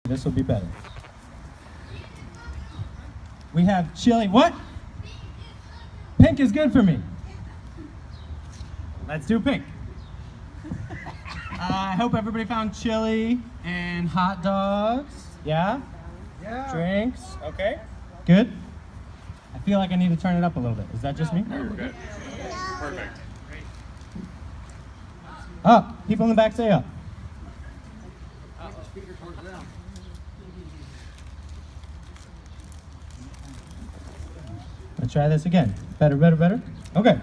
This will be better. We have chili. What? Pink is good for me. Let's do pink. I hope everybody found chili and hot dogs. Yeah? Yeah. Drinks. Okay. Good. I feel like I need to turn it up a little bit. Is that just me? No, we're good. Perfect. Up. People in the back say up. Let's try this again. Better, better, better. Okay.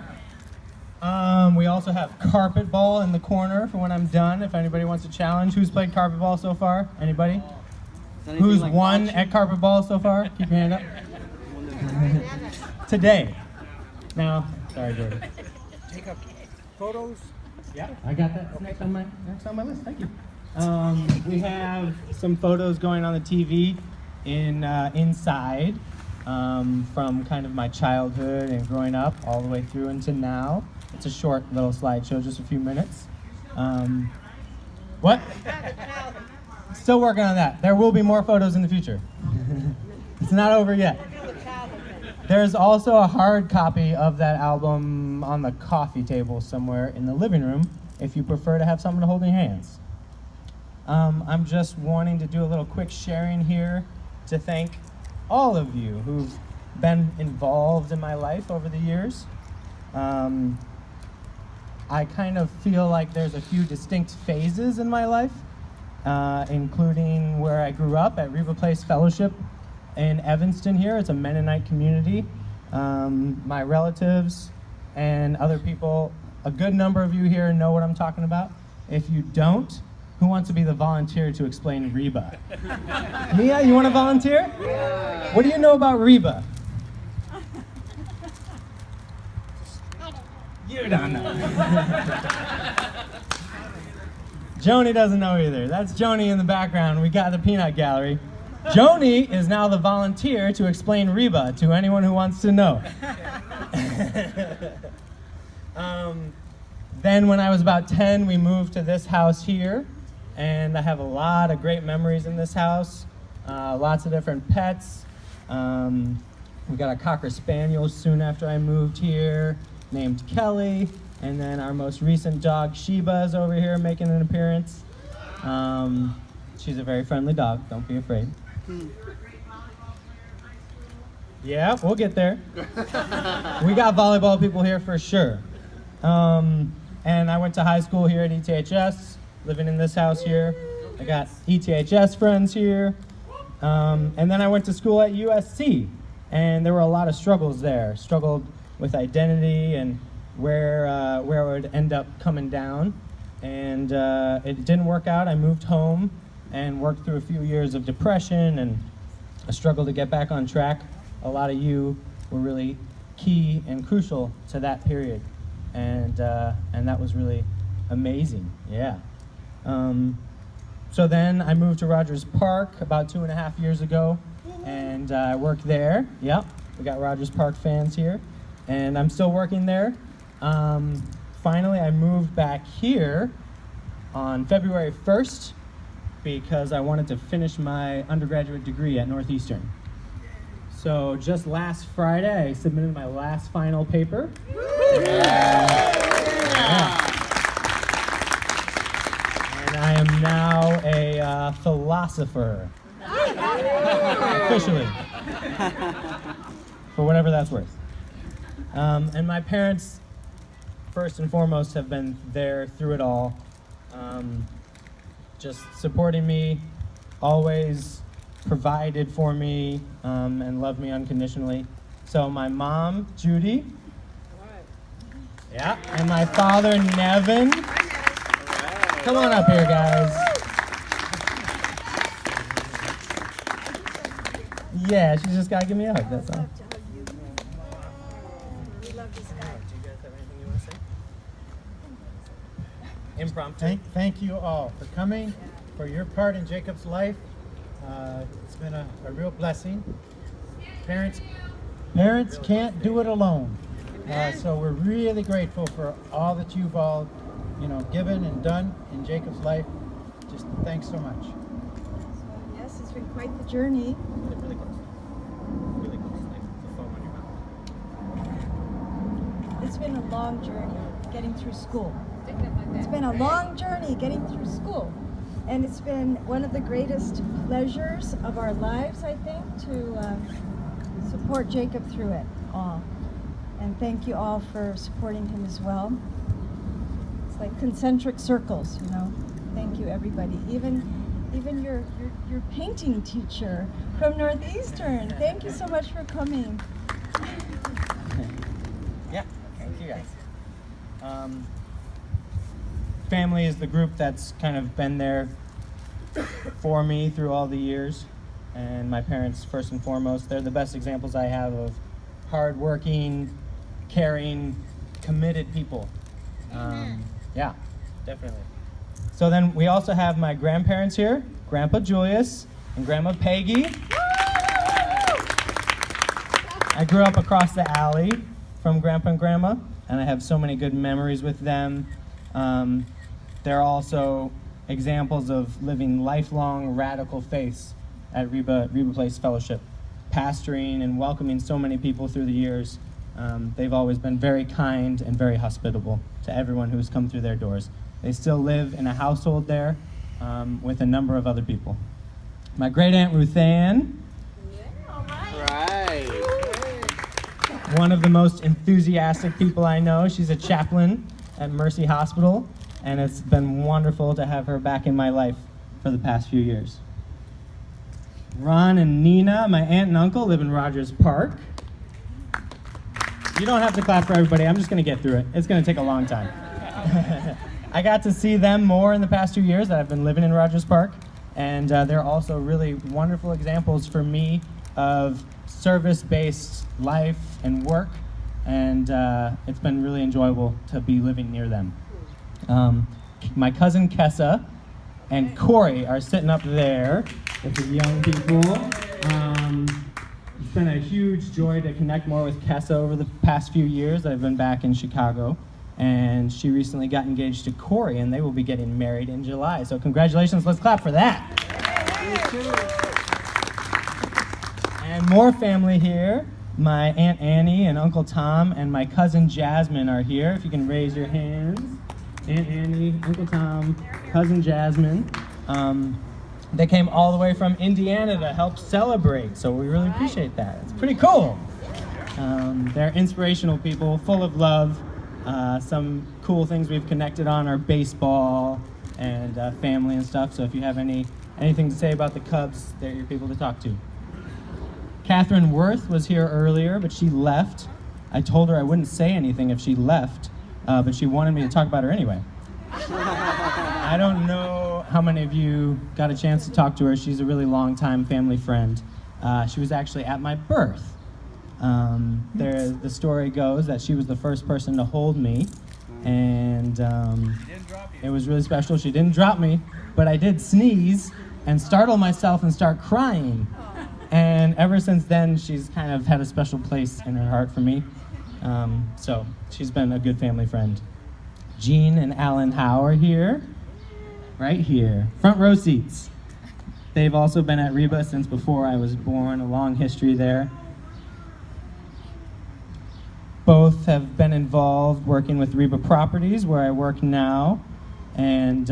We also have carpet ball in the corner for when I'm done. If anybody wants to challenge, who's played carpet ball so far? Anybody? Who's like won at carpet ball so far? Keep your hand up. Today. No. Sorry, Jordan. Jacob, photos? Yeah, I got that. It's next on my list. Thank you. We have some photos going on the TV inside from kind of my childhood and growing up all the way through into now. It's a short little slideshow, just a few minutes. What? Still working on that. There will be more photos in the future. It's not over yet. There's also a hard copy of that album on the coffee table somewhere in the living room if you prefer to have something to hold in your hands. I'm just wanting to do a little quick sharing here to thank all of you who've been involved in my life over the years. I kind of feel like there's a few distinct phases in my life, including where I grew up at Reba Place Fellowship in Evanston here. It's a Mennonite community. My relatives and other people, a good number of you here know what I'm talking about. If you don't, who wants to be the volunteer to explain Reba? Mia, you want to volunteer? Yeah. What do you know about Reba? You don't know. Joni doesn't know either. That's Joni in the background. We got the peanut gallery. Joni is now the volunteer to explain Reba to anyone who wants to know. Then when I was about 10, we moved to this house here, and I have a lot of great memories in this house. Lots of different pets. We got a Cocker Spaniel soon after I moved here, named Kelly, and then our most recent dog, Sheba, is over here making an appearance. She's a very friendly dog, don't be afraid. Yeah, we'll get there. We got volleyball people here for sure. And I went to high school here at ETHS, living in this house here. I got ETHS friends here. And then I went to school at USC, and there were a lot of struggles there. Struggled with identity and where I would end up coming down. And it didn't work out. I moved home and worked through a few years of depression and a struggle to get back on track. A lot of you were really key and crucial to that period. And that was really amazing, yeah. So then I moved to Rogers Park about 2.5 years ago, and I worked there. Yep, we got Rogers Park fans here, and I'm still working there. Finally, I moved back here on February 1st because I wanted to finish my undergraduate degree at Northeastern. So just last Friday, I submitted my last final paper. Yeah. And I am now a philosopher, officially, for whatever that's worth. And my parents, first and foremost, have been there through it all, just supporting me, always provided for me, and loved me unconditionally. So my mom, Judy, yeah, and my father, Nevin. Come on up here, guys. Yeah, she just gotta give me a hug, that's all. We love this guy. Do you guys have anything you want to say? Impromptu. Thank you all for coming, for your part in Jacob's life. It's been a real blessing. Parents can't do it alone. So we're really grateful for all that you've all, given and done in Jacob's life. Just thanks so much. Yes, been quite the journey. Really close. Really close. Like the foam on your mouth. It's been a long journey getting through school. It's been a long journey getting through school. And it's been one of the greatest pleasures of our lives, I think, to support Jacob through it all. And thank you all for supporting him as well. It's like concentric circles, you know. Thank you, everybody. Even your painting teacher from Northeastern. Thank you so much for coming. Yeah, thank you guys. Family is the group that's kind of been there for me through all the years. And my parents, first and foremost, they're the best examples I have of hardworking, caring, committed people. Yeah, definitely. So then we also have my grandparents here, Grandpa Julius and Grandma Peggy. I grew up across the alley from Grandpa and Grandma, and I have so many good memories with them. They're also examples of living lifelong radical faiths at Reba Place Fellowship, pastoring and welcoming so many people through the years. They've always been very kind and very hospitable to everyone who's come through their doors. They still live in a household there with a number of other people. My great aunt Ruth Ann, Right. one of the most enthusiastic people I know. She's a chaplain at Mercy Hospital, and it's been wonderful to have her back in my life for the past few years. Ron and Nina, my aunt and uncle, live in Rogers Park. You don't have to clap for everybody. I'm just going to get through it. It's going to take a long time. I got to see them more in the past 2 years that I've been living in Rogers Park, and they're also really wonderful examples for me of service-based life and work, and it's been really enjoyable to be living near them. My cousin Kessa and Corey are sitting up there with the young people. It's been a huge joy to connect more with Kessa over the past few years. I've been back in Chicago, and she recently got engaged to Corey, and they will be getting married in July. So congratulations, let's clap for that. And more family here. My Aunt Annie and Uncle Tom and my cousin Jasmine are here. If you can raise your hands. Aunt Annie, Uncle Tom, cousin Jasmine. They came all the way from Indiana to help celebrate, so we really appreciate that. It's pretty cool. They're inspirational people, full of love. Some cool things we've connected on are baseball and family and stuff, so if you have anything to say about the Cubs, they're your people to talk to. Catherine Worth was here earlier, but she left. I told her I wouldn't say anything if she left, but she wanted me to talk about her anyway. I don't know how many of you got a chance to talk to her. She's a really long-time family friend. She was actually at my birth. The story goes that she was the first person to hold me, and it was really special. She didn't drop me, but I did sneeze and startle myself and start crying. And ever since then, she's kind of had a special place in her heart for me. So she's been a good family friend. Jean and Alan Howe are here, right here, front row seats. They've also been at Reba since before I was born, a long history there. Both have been involved working with Reba Properties, where I work now, and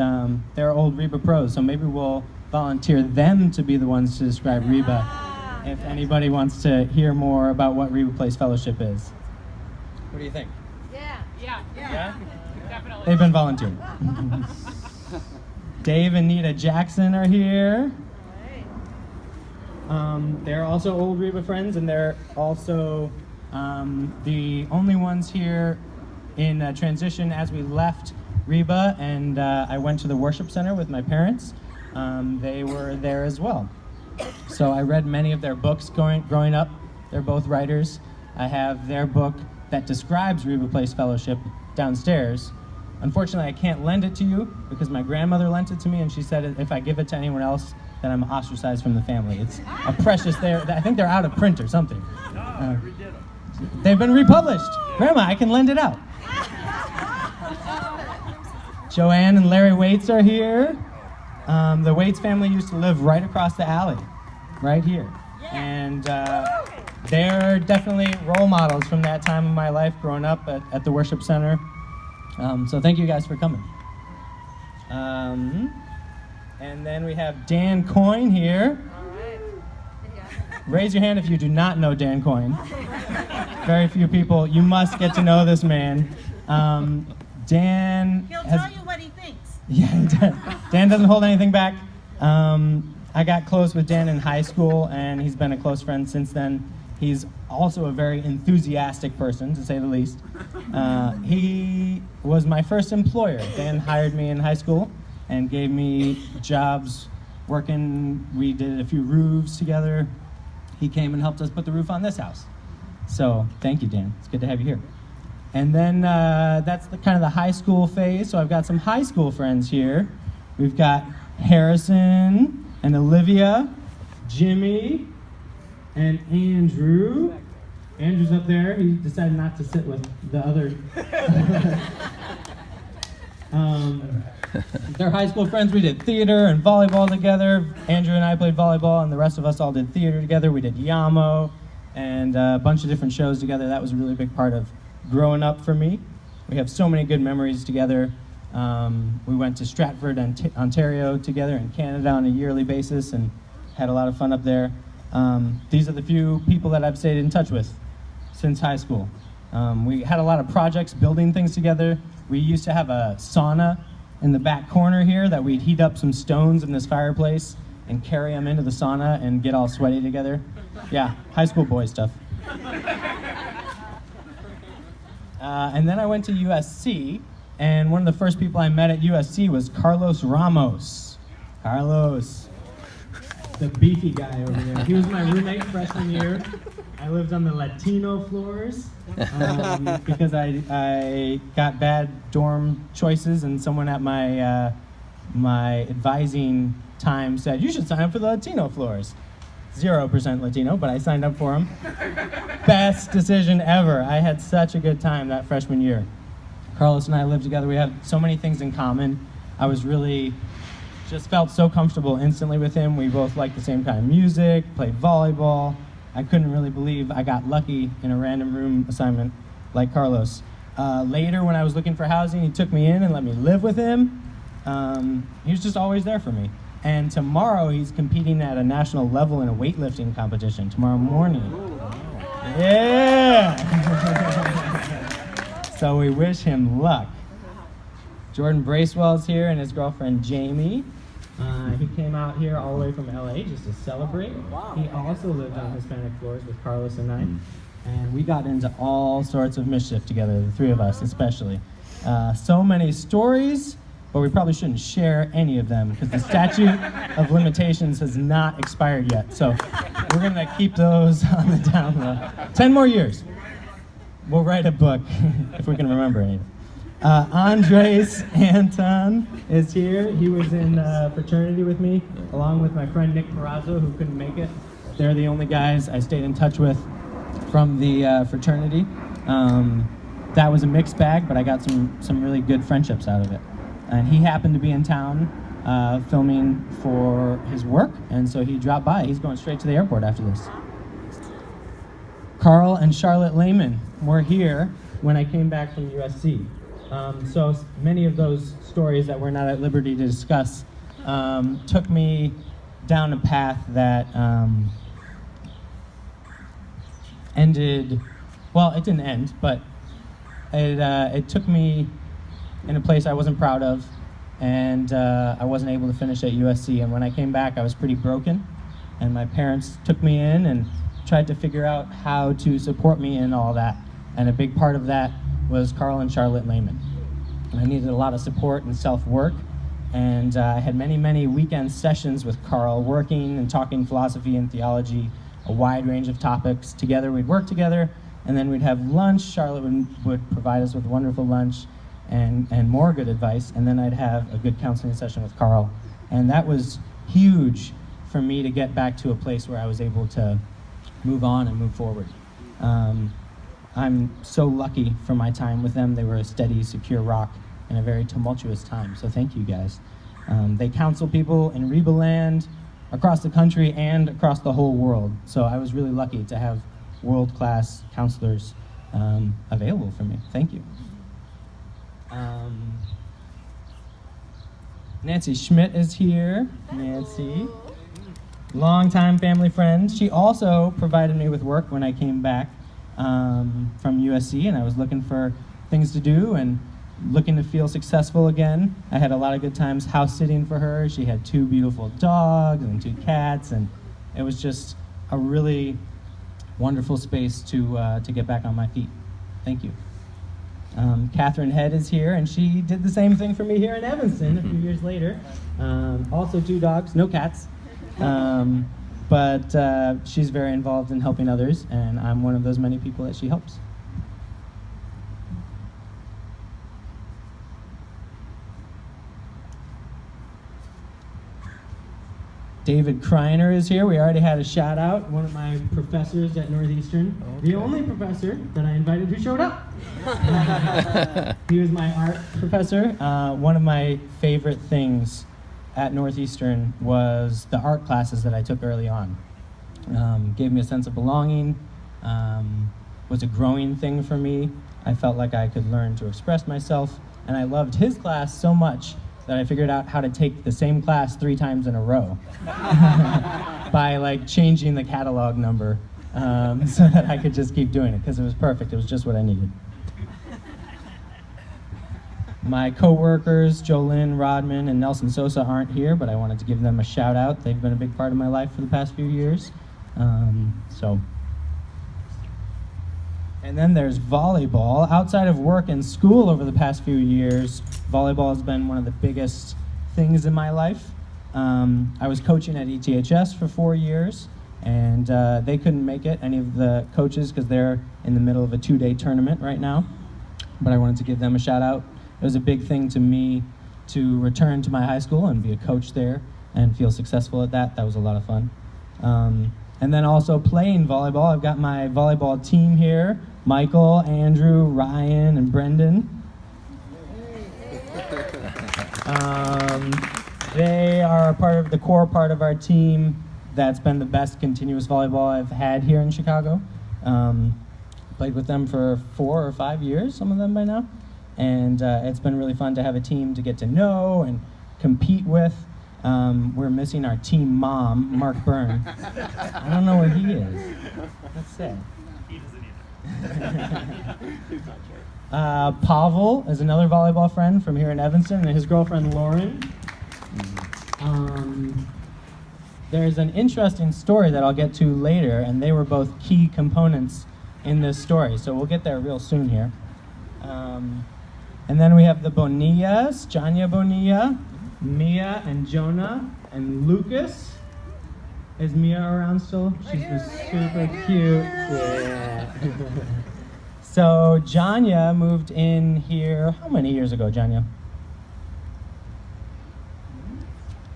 they're old Reba pros, so maybe we'll volunteer them to be the ones to describe Reba if anybody wants to hear more about what Reba Place Fellowship is. What do you think? Yeah? Definitely. They've been volunteering. Dave and Nita Jackson are here. They're also old Reba friends, and they're also the only ones here in transition as we left Reba, and I went to the worship center with my parents. They were there as well. So I read many of their books growing up. They're both writers. I have their book that describes Reba Place Fellowship downstairs. Unfortunately, I can't lend it to you because my grandmother lent it to me, and she said if I give it to anyone else, then I'm ostracized from the family. It's a precious, I think they're out of print or something. They've been republished. Grandma, I can lend it out. Joanne and Larry Waits are here. The Waits family used to live right across the alley, right here. And they're definitely role models from that time of my life growing up at the worship center. So thank you guys for coming. And then we have Dan Coyne here. Raise your hand if you do not know Dan Coyne. Very few people. You must get to know this man. Dan He'll has, tell you what he thinks. yeah, Dan doesn't hold anything back. I got close with Dan in high school, and he's been a close friend since then. He's also a very enthusiastic person, to say the least. He was my first employer. Dan hired me in high school and gave me jobs working. We did a few roofs together. He came and helped us put the roof on this house. So thank you, Dan. It's good to have you here. And then that's the kind of the high school phase. So I've got some high school friends here. We've got Harrison and Olivia, Jimmy, and Andrew. Andrew's up there. He decided not to sit with the other. They're high school friends. We did theater and volleyball together. Andrew and I played volleyball, and the rest of us all did theater together. We did Yamo and a bunch of different shows together. That was a really big part of growing up for me. We have so many good memories together. We went to Stratford, Ontario together in Canada on a yearly basis and had a lot of fun up there. These are the few people that I've stayed in touch with since high school. We had a lot of projects building things together. We used to have a sauna in the back corner here that we'd heat up some stones in this fireplace and carry them into the sauna and get all sweaty together. Yeah, high school boy stuff. And then I went to USC, and one of the first people I met at USC was Carlos Ramos. Carlos, the beefy guy over there. He was my roommate freshman year. I lived on the Latino floors because I got bad dorm choices, and someone at my advising time said, you should sign up for the Latino floors. 0% Latino, but I signed up for them. Best decision ever. I had such a good time that freshman year. Carlos and I lived together. We had so many things in common. I was really just felt so comfortable instantly with him. We both liked the same kind of music, played volleyball. I couldn't really believe I got lucky in a random room assignment like Carlos. Later, when I was looking for housing, he took me in and let me live with him. He was just always there for me. And tomorrow, he's competing at a national level in a weightlifting competition tomorrow morning. Yeah! So we wish him luck. Jordan Bracewell's here and his girlfriend Jamie. He came out here all the way from LA just to celebrate. He also lived on Hispanic floors with Carlos and I. And we got into all sorts of mischief together, the three of us especially. So many stories, but we probably shouldn't share any of them because the statute of limitations has not expired yet. So we're gonna keep those on the down low. 10 more years. We'll write a book if we can remember any of it. Andres Anton is here. He was in fraternity with me, along with my friend Nick Perazzo, who couldn't make it. They're the only guys I stayed in touch with from the fraternity. That was a mixed bag, but I got some really good friendships out of it. And he happened to be in town filming for his work, and so he dropped by. He's going straight to the airport after this. Carl and Charlotte Lehman were here when I came back from USC. So many of those stories that we're not at liberty to discuss took me down a path that ended, well, it didn't end, but it took me in a place I wasn't proud of, and I wasn't able to finish at USC. And when I came back, I was pretty broken, and my parents took me in and tried to figure out how to support me in all that. And a big part of that was Carl and Charlotte Lehman. And I needed a lot of support and self-work, and I had many, many weekend sessions with Carl, working and talking philosophy and theology, a wide range of topics. Together, we'd work together, and then we'd have lunch. Charlotte would provide us with wonderful lunch and more good advice, and then I'd have a good counseling session with Carl. And that was huge for me to get back to a place where I was able to move on and move forward. I'm so lucky for my time with them. They were a steady, secure rock in a very tumultuous time, so thank you guys. They counsel people in Reba land, across the country, and across the whole world. So I was really lucky to have world-class counselors available for me. Thank you. Nancy Schmidt is here. Nancy, longtime family friend. She also provided me with work when I came back from USC, and I was looking for things to do and looking to feel successful again. I had a lot of good times house sitting for her. She had 2 beautiful dogs and 2 cats, and it was just a really wonderful space to get back on my feet. Thank you. Catherine Head is here, and she did the same thing for me here in Evanston a few years later. Also 2 dogs, no cats. But she's very involved in helping others, and I'm one of those many people that she helps. David Kreiner is here. We already had a shout out, one of my professors at Northeastern. Okay. The only professor that I invited who showed up. He was my art professor. One of my favorite things at Northeastern was the art classes that I took early on. Gave me a sense of belonging, was a growing thing for me. I felt like I could learn to express myself, and I loved his class so much that I figured out how to take the same class 3 times in a row by like changing the catalog number so that I could just keep doing it because it was perfect. It was just what I needed. My co-workers, Jolynn Rodman and Nelson Sosa, aren't here, but I wanted to give them a shout out. They've been a big part of my life for the past few years. And then there's volleyball. Outside of work and school over the past few years, volleyball has been one of the biggest things in my life. I was coaching at ETHS for 4 years, and they couldn't make it, any of the coaches, because they're in the middle of a 2-day tournament right now. But I wanted to give them a shout out. It was a big thing to me to return to my high school and be a coach there and feel successful at that. That was a lot of fun. And then also playing volleyball. I've got my volleyball team here. Michael, Andrew, Ryan, and Brendan. They are part of the core part of our team that's been the best continuous volleyball I've had here in Chicago. Played with them for 4 or 5 years, some of them by now. And it's been really fun to have a team to get to know and compete with. We're missing our team mom, Mark Byrne. I don't know where he is. That's sad. He doesn't either. He's not sure. Pavel is another volleyball friend from here in Evanston, and his girlfriend Lauren. There's an interesting story that I'll get to later, and they were both key components in this story, so we'll get there real soon here. And then we have the Bonillas, Janya Bonilla, Mia and Jonah, and Lucas. Is Mia around still? She's been super cute. Yeah. So Janya moved in here, how many years ago, Janya?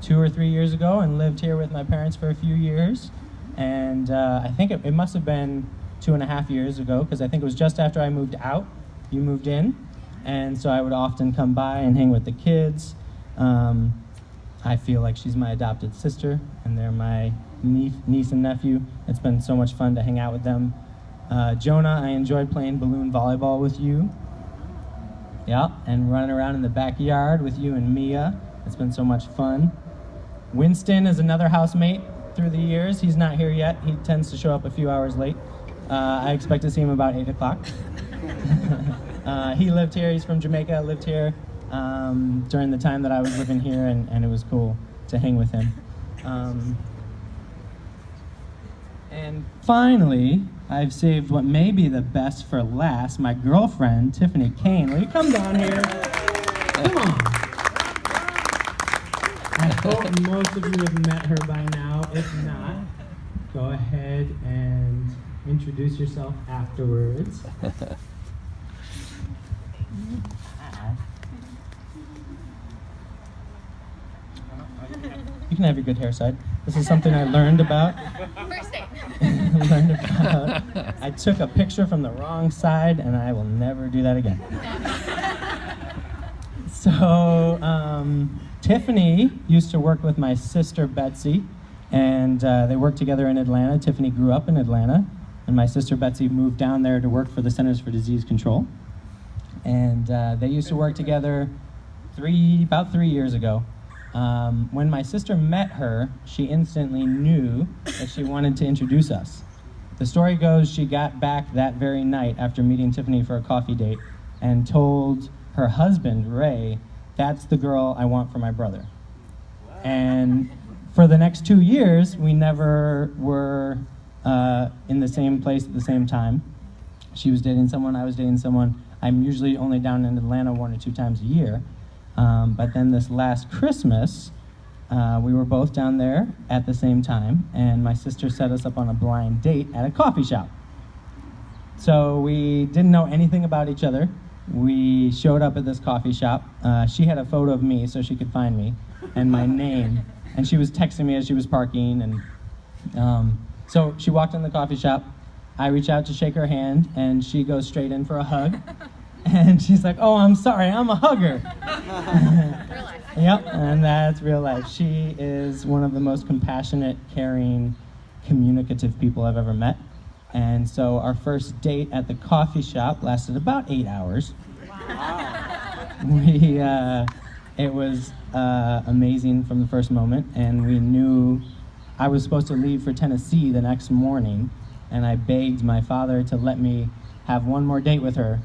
2 or 3 years ago, and lived here with my parents for a few years. And I think it must have been 2.5 years ago, because I think it was just after I moved out, you moved in. And so I would often come by and hang with the kids. I feel like she's my adopted sister, and they're my niece and nephew. It's been so much fun to hang out with them. Jonah, I enjoyed playing balloon volleyball with you. Yeah, and running around in the backyard with you and Mia. It's been so much fun. Winston is another housemate through the years. He's not here yet. He tends to show up a few hours late. I expect to see him about 8 o'clock. He lived here. He's from Jamaica, lived here during the time that I was living here, and it was cool to hang with him. And finally, I've saved what may be the best for last, my girlfriend, Tiffany Kane. Will you come down here? Come on. I hope most of you have met her by now. If not, go ahead and introduce yourself afterwards. You can have your good hair side. This is something I learned about. First day. I took a picture from the wrong side, and I will never do that again. So, Tiffany used to work with my sister Betsy, and they worked together in Atlanta. Tiffany grew up in Atlanta, and my sister Betsy moved down there to work for the Centers for Disease Control. And they used to work together about 3 years ago. When my sister met her, she instantly knew that she wanted to introduce us. The story goes she got back that very night after meeting Tiffany for a coffee date and told her husband, Ray, "That's the girl I want for my brother." And for the next 2 years, we never were in the same place at the same time. She was dating someone, I was dating someone. I'm usually only down in Atlanta 1 or 2 times a year. But then this last Christmas, we were both down there at the same time, and my sister set us up on a blind date at a coffee shop. So we didn't know anything about each other. We showed up at this coffee shop. She had a photo of me so she could find me, and my name, and she was texting me as she was parking, and so she walked in the coffee shop. I reach out to shake her hand, and she goes straight in for a hug. And she's like, "Oh, I'm sorry, I'm a hugger." Real life. Yep, and that's real life. She is one of the most compassionate, caring, communicative people I've ever met. And so our first date at the coffee shop lasted about 8 hours. Wow. It was amazing from the first moment, and we knew I was supposed to leave for Tennessee the next morning, and I begged my father to let me have one more date with her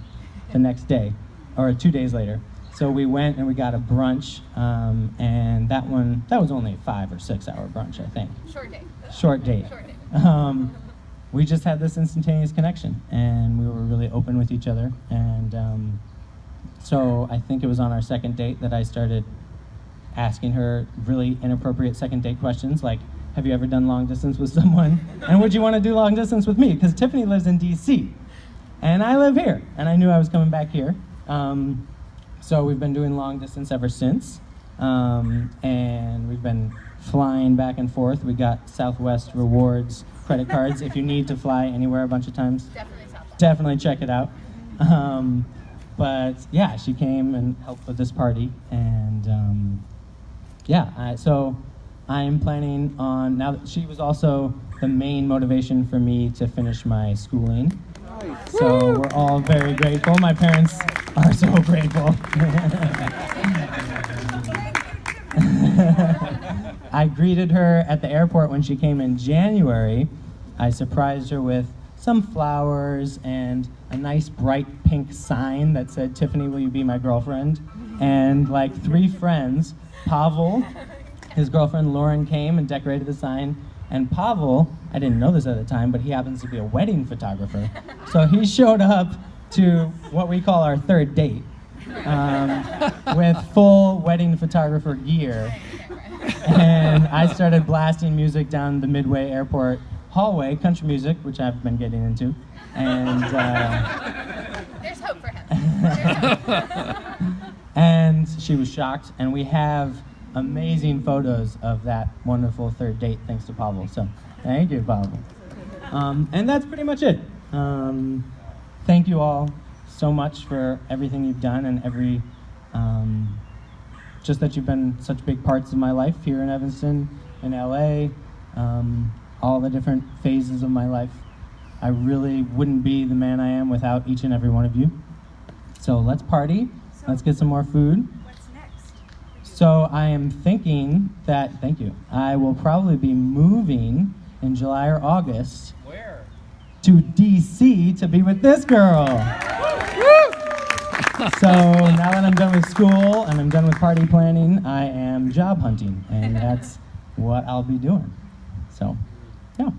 the next day, or 2 days later. So we went and we got a brunch, and that was only a 5 or 6 hour brunch, I think. Short date. Short date. Short date. We just had this instantaneous connection, and we were really open with each other. And so I think it was on our second date that I started asking her really inappropriate second date questions, like, "Have you ever done long distance with someone? And would you want to do long distance with me?" Because Tiffany lives in DC. And I live here, and I knew I was coming back here. So we've been doing long distance ever since, and we've been flying back and forth. We got Southwest Rewards credit cards if you need to fly anywhere a bunch of times. Definitely Southwest. Definitely check it out. But yeah, she came and helped with this party, and so I'm planning on, now that she was also the main motivation for me to finish my schooling. So we're all very grateful. My parents are so grateful. I greeted her at the airport when she came in January. I surprised her with some flowers and a nice bright pink sign that said, "Tiffany, will you be my girlfriend?" And like 3 friends, Pavel, his girlfriend Lauren came and decorated the sign. And Pavel, I didn't know this at the time, but he happens to be a wedding photographer. So he showed up to what we call our third date with full wedding photographer gear. And I started blasting music down the Midway Airport hallway, country music, which I've been getting into. And There's hope for him. There's hope. and she was shocked, and we have amazing photos of that wonderful third date thanks to Pavel. So thank you, Pavel. And that's pretty much it. Thank you all so much for everything you've done, and just that you've been such big parts of my life here in Evanston, in LA, all the different phases of my life. I really wouldn't be the man I am without each and every one of you. So let's party. Let's get some more food. What's next? So I am thinking that, thank you, I will probably be moving in July or August. Where? To DC to be with this girl. So now that I'm done with school and I'm done with party planning, I am job hunting, and that's what I'll be doing. So, yeah.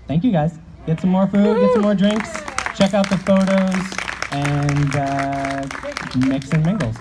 Thank you guys. Get some more food, get some more drinks, check out the photos, and mix and mingles.